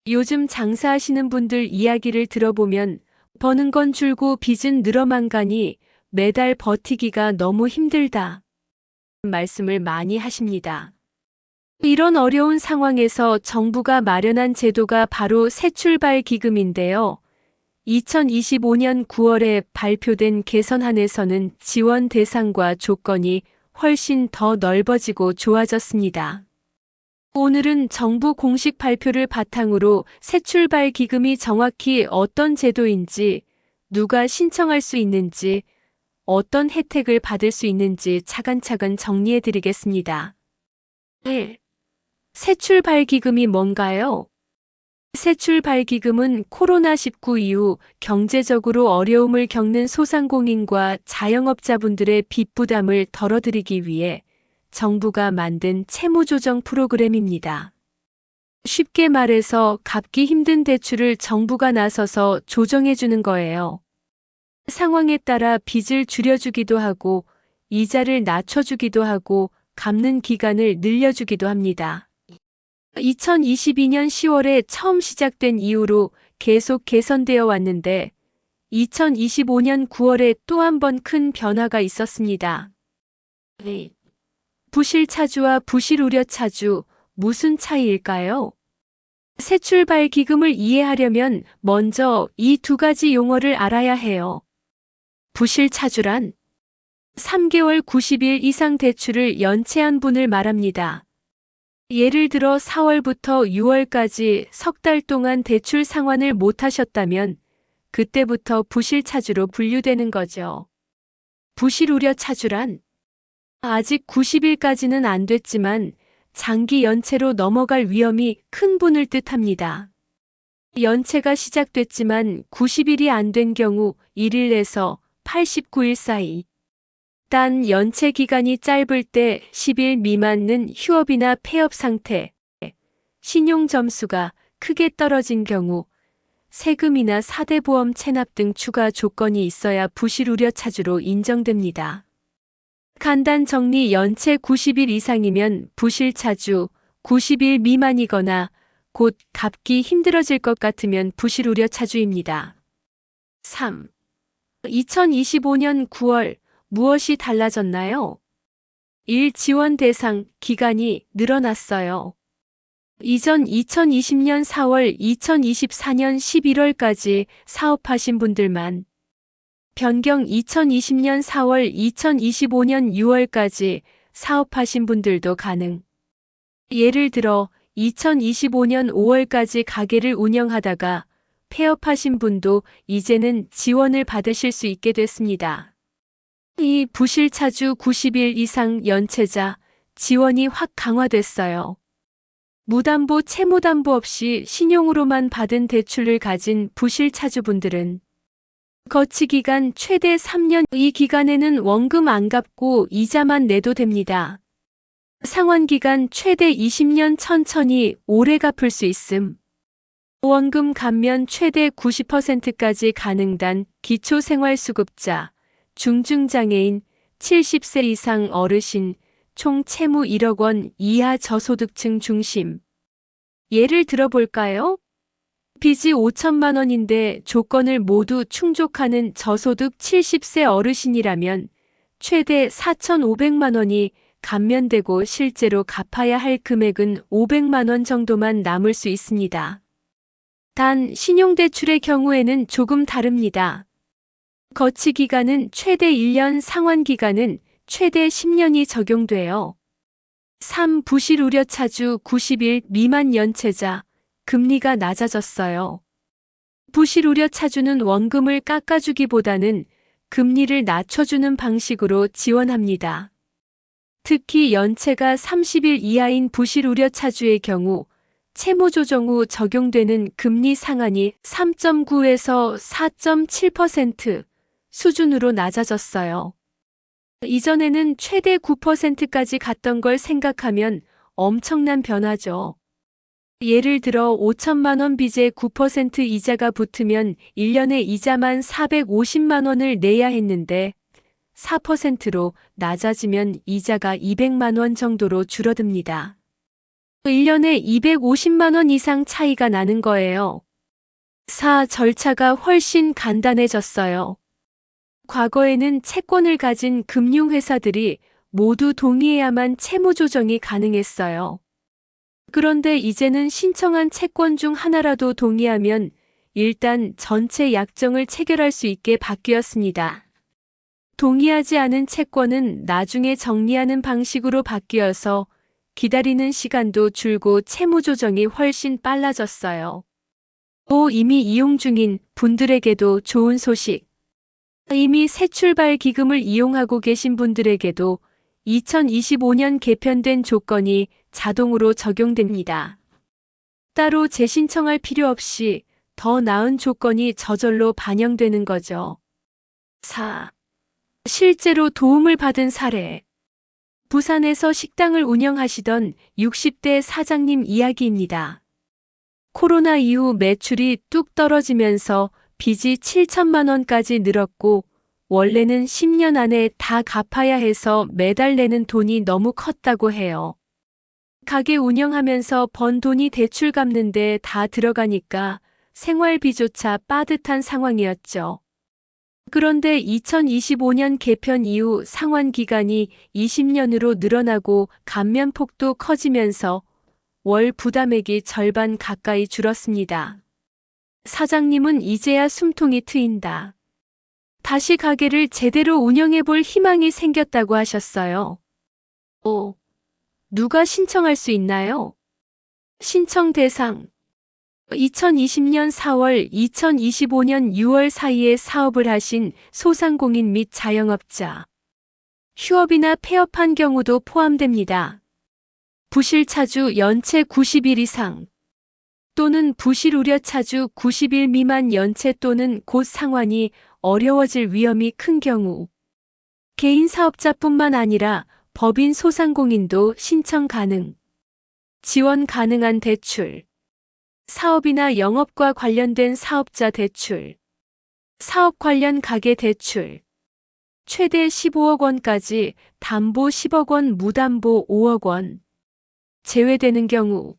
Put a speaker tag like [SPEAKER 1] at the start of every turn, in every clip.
[SPEAKER 1] 요즘 장사하시는 분들 이야기를 들어보면 버는 건 줄고 빚은 늘어만 가니 매달 버티기가 너무 힘들다 말씀을 많이 하십니다. 이런 어려운 상황에서 정부가 마련한 제도가 바로 새출발 기금인데요. 2025년 9월에 발표된 개선안에서는 지원 대상과 조건이 훨씬 더 넓어지고 좋아졌습니다. 오늘은 정부 공식 발표를 바탕으로 새출발 기금이 정확히 어떤 제도인지, 누가 신청할 수 있는지, 어떤 혜택을 받을 수 있는지 차근차근 정리해 드리겠습니다. 1. 새출발 기금이 뭔가요? 새출발 기금은 코로나19 이후 경제적으로 어려움을 겪는 소상공인과 자영업자분들의 빚 부담을 덜어드리기 위해 정부가 만든 채무조정 프로그램입니다. 쉽게 말해서 갚기 힘든 대출을 정부가 나서서 조정해주는 거예요. 상황에 따라 빚을 줄여주기도 하고, 이자를 낮춰주기도 하고, 갚는 기간을 늘려주기도 합니다. 2022년 10월에 처음 시작된 이후로 계속 개선되어 왔는데, 2025년 9월에 또 한 번 큰 변화가 있었습니다. 부실 차주와 부실 우려 차주, 무슨 차이일까요? 새출발 기금을 이해하려면 먼저 이 두 가지 용어를 알아야 해요. 부실 차주란 3개월 90일 이상 대출을 연체한 분을 말합니다. 예를 들어 4월부터 6월까지 석 달 동안 대출 상환을 못 하셨다면 그때부터 부실 차주로 분류되는 거죠. 부실 우려 차주란 아직 90일까지는 안 됐지만 장기 연체로 넘어갈 위험이 큰 분을 뜻합니다. 연체가 시작됐지만 90일이 안 된 경우 1일에서 89일 사이. 단 연체 기간이 짧을 때 10일 미만은 휴업이나 폐업 상태, 신용 점수가 크게 떨어진 경우, 세금이나 사대보험 체납 등 추가 조건이 있어야 부실 우려 차주로 인정됩니다. 간단 정리 연체 90일 이상이면 부실 차주, 90일 미만이거나 곧 갚기 힘들어질 것 같으면 부실 우려 차주입니다. 3. 2025년 9월 무엇이 달라졌나요? 1. 지원 대상 기간이 늘어났어요. 이전 2020년 4월, 2024년 11월까지 사업하신 분들만 변경 2020년 4월, 2025년 6월까지 사업하신 분들도 가능. 예를 들어 2025년 5월까지 가게를 운영하다가 폐업하신 분도 이제는 지원을 받으실 수 있게 됐습니다. 이 부실 차주 90일 이상 연체자 지원이 확 강화됐어요. 무담보 채무담보 없이 신용으로만 받은 대출을 가진 부실 차주분들은 거치기간 최대 3년, 이 기간에는 원금 안 갚고 이자만 내도 됩니다. 상환기간 최대 20년 천천히 오래 갚을 수 있음. 원금 감면 최대 90%까지 가능단 기초생활수급자, 중증장애인, 70세 이상 어르신, 총 채무 1억 원 이하 저소득층 중심. 예를 들어볼까요? 빚이 5천만 원인데 조건을 모두 충족하는 저소득 70세 어르신이라면 최대 4,500만 원이 감면되고 실제로 갚아야 할 금액은 500만 원 정도만 남을 수 있습니다. 단 신용대출의 경우에는 조금 다릅니다. 거치기간은 최대 1년, 상환기간은 최대 10년이 적용돼요. 3. 부실 우려 차주 90일 미만 연체자 금리가 낮아졌어요. 부실 우려 차주는 원금을 깎아주기보다는 금리를 낮춰주는 방식으로 지원합니다. 특히 연체가 30일 이하인 부실 우려 차주의 경우 채무조정 후 적용되는 금리 상한이 3.9에서 4.7% 수준으로 낮아졌어요. 이전에는 최대 9%까지 갔던 걸 생각하면 엄청난 변화죠. 예를 들어 5천만 원 빚에 9% 이자가 붙으면 1년에 이자만 450만 원을 내야 했는데 4%로 낮아지면 이자가 200만 원 정도로 줄어듭니다. 1년에 250만 원 이상 차이가 나는 거예요. 4. 절차가 훨씬 간단해졌어요. 과거에는 채권을 가진 금융회사들이 모두 동의해야만 채무 조정이 가능했어요. 그런데 이제는 신청한 채권 중 하나라도 동의하면 일단 전체 약정을 체결할 수 있게 바뀌었습니다. 동의하지 않은 채권은 나중에 정리하는 방식으로 바뀌어서 기다리는 시간도 줄고 채무 조정이 훨씬 빨라졌어요. 또 이미 이용 중인 분들에게도 좋은 소식. 이미 새출발 기금을 이용하고 계신 분들에게도 2025년 개편된 조건이 자동으로 적용됩니다. 따로 재신청할 필요 없이 더 나은 조건이 저절로 반영되는 거죠. 4. 실제로 도움을 받은 사례. 부산에서 식당을 운영하시던 60대 사장님 이야기입니다. 코로나 이후 매출이 뚝 떨어지면서 빚이 7천만 원까지 늘었고 원래는 10년 안에 다 갚아야 해서 매달 내는 돈이 너무 컸다고 해요. 가게 운영하면서 번 돈이 대출 갚는데 다 들어가니까 생활비조차 빠듯한 상황이었죠. 그런데 2025년 개편 이후 상환 기간이 20년으로 늘어나고 감면폭도 커지면서 월 부담액이 절반 가까이 줄었습니다. 사장님은 이제야 숨통이 트인다. 다시 가게를 제대로 운영해 볼 희망이 생겼다고 하셨어요. 누가 신청할 수 있나요? 신청 대상. 2020년 4월, 2025년 6월 사이에 사업을 하신 소상공인 및 자영업자. 휴업이나 폐업한 경우도 포함됩니다. 부실 차주 연체 90일 이상. 또는 부실 우려 차주 90일 미만 연체 또는 곧 상환이 어려워질 위험이 큰 경우. 개인 사업자뿐만 아니라 법인 소상공인도 신청 가능. 지원 가능한 대출. 사업이나 영업과 관련된 사업자 대출. 사업 관련 가계 대출. 최대 15억 원까지 담보 10억 원, 무담보 5억 원. 제외되는 경우.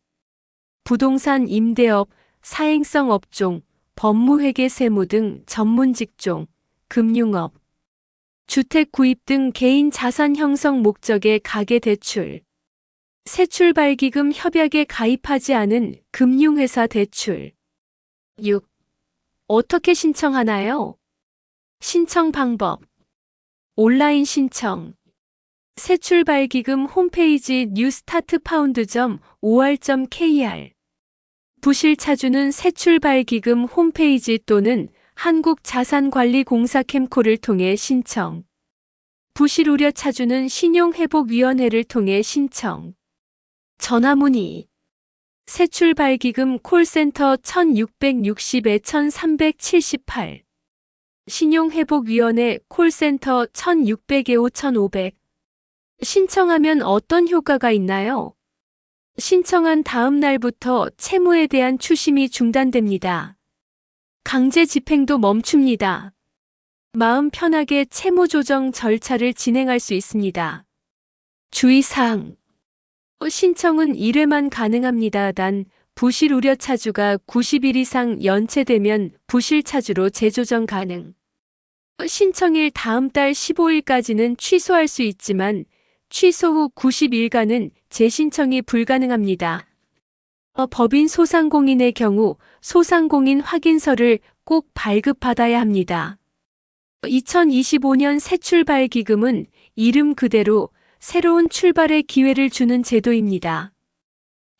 [SPEAKER 1] 부동산 임대업, 사행성 업종, 법무회계 세무 등 전문 직종, 금융업, 주택 구입 등 개인 자산 형성 목적의 가계 대출, 새출발기금 협약에 가입하지 않은 금융회사 대출. 6. 어떻게 신청하나요? 신청 방법. 온라인 신청. 새출발기금 홈페이지 newstartfound.or.kr. 부실 차주는 새출발기금 홈페이지 또는 한국자산관리공사 캠코를 통해 신청. 부실 우려 차주는 신용회복위원회를 통해 신청. 전화 문의. 새출발기금 콜센터 1660-1378. 신용회복위원회 콜센터 1600-5500. 신청하면 어떤 효과가 있나요? 신청한 다음 날부터 채무에 대한 추심이 중단됩니다. 강제 집행도 멈춥니다. 마음 편하게 채무 조정 절차를 진행할 수 있습니다. 주의사항. 신청은 1회만 가능합니다. 단, 부실 우려 차주가 90일 이상 연체되면 부실 차주로 재조정 가능. 신청일 다음 달 15일까지는 취소할 수 있지만 취소 후 90일간은 재신청이 불가능합니다. 법인 소상공인의 경우 소상공인 확인서를 꼭 발급받아야 합니다. 2025년 새출발기금은 이름 그대로 새로운 출발의 기회를 주는 제도입니다.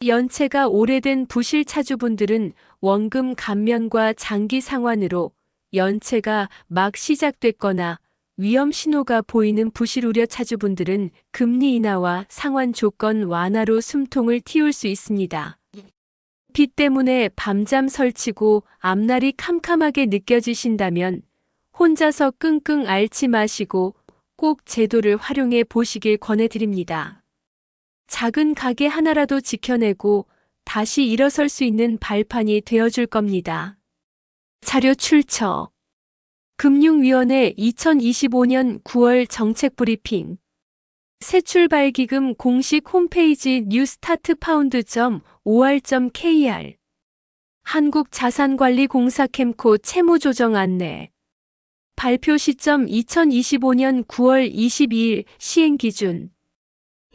[SPEAKER 1] 연체가 오래된 부실 차주분들은 원금 감면과 장기 상환으로, 연체가 막 시작됐거나 위험 신호가 보이는 부실 우려 차주분들은 금리 인하와 상환 조건 완화로 숨통을 틔울 수 있습니다. 빚 때문에 밤잠 설치고 앞날이 캄캄하게 느껴지신다면 혼자서 끙끙 앓지 마시고 꼭 제도를 활용해 보시길 권해드립니다. 작은 가게 하나라도 지켜내고 다시 일어설 수 있는 발판이 되어줄 겁니다. 자료 출처. 금융위원회 2025년 9월 정책브리핑. 새출발기금 공식 홈페이지 newstartfound.or.kr 한국자산관리공사 캠코 채무조정 안내 발표 시점 2025년 9월 22일 시행 기준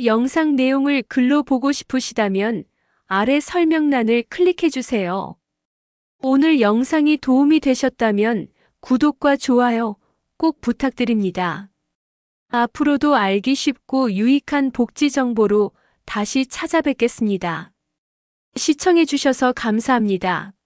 [SPEAKER 1] 영상 내용을 글로 보고 싶으시다면 아래 설명란을 클릭해 주세요. 오늘 영상이 도움이 되셨다면 구독과 좋아요 꼭 부탁드립니다. 앞으로도 알기 쉽고 유익한 복지 정보로 다시 찾아뵙겠습니다. 시청해 주셔서 감사합니다.